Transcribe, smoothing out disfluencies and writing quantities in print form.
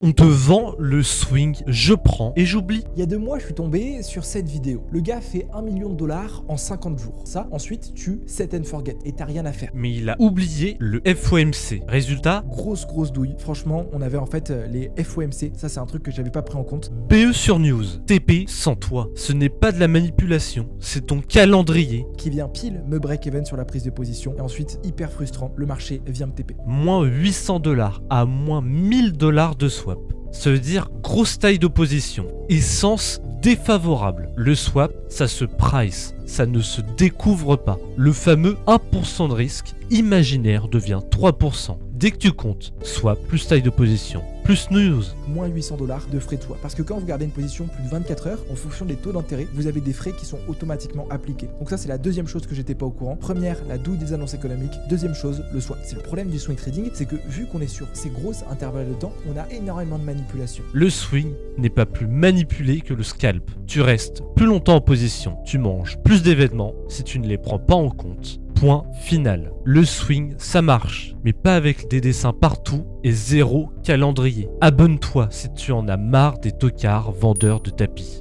On te vend le swing, je prends et j'oublie. Il y a 2 mois, je suis tombé sur cette vidéo. Le gars fait $1 million en 50 jours. Ça, ensuite, tu set and forget et t'as rien à faire. Mais il a oublié le FOMC. Résultat, Grosse douille. Franchement, on avait en fait les FOMC. Ça, c'est un truc que j'avais pas pris en compte. BE sur News. TP sans toi. Ce n'est pas de la manipulation, c'est ton calendrier. Qui vient pile me break even sur la prise de position. Et ensuite, hyper frustrant, le marché vient me TP. Moins $800 à moins $1000 de swap. Ça veut dire grosse taille d'opposition. Essence défavorable. Le swap, ça se price, ça ne se découvre pas. Le fameux 1% de risque imaginaire devient 3%. Dès que tu comptes, swap plus taille de position, plus news. Moins $800 de frais de swap. Parce que quand vous gardez une position plus de 24 heures, en fonction des taux d'intérêt, vous avez des frais qui sont automatiquement appliqués. Donc ça, c'est la deuxième chose que j'étais pas au courant. Première, la douille des annonces économiques. Deuxième chose, le swap. C'est le problème du swing trading, c'est que vu qu'on est sur ces grosses intervalles de temps, on a énormément de manipulation. Le swing n'est pas plus manipulé que le scalp. Tu restes plus longtemps en position, tu manges plus d'événements si tu ne les prends pas en compte. Point final. Le swing, ça marche, mais pas avec des dessins partout et zéro calendrier. Abonne-toi si tu en as marre des tocards vendeurs de tapis.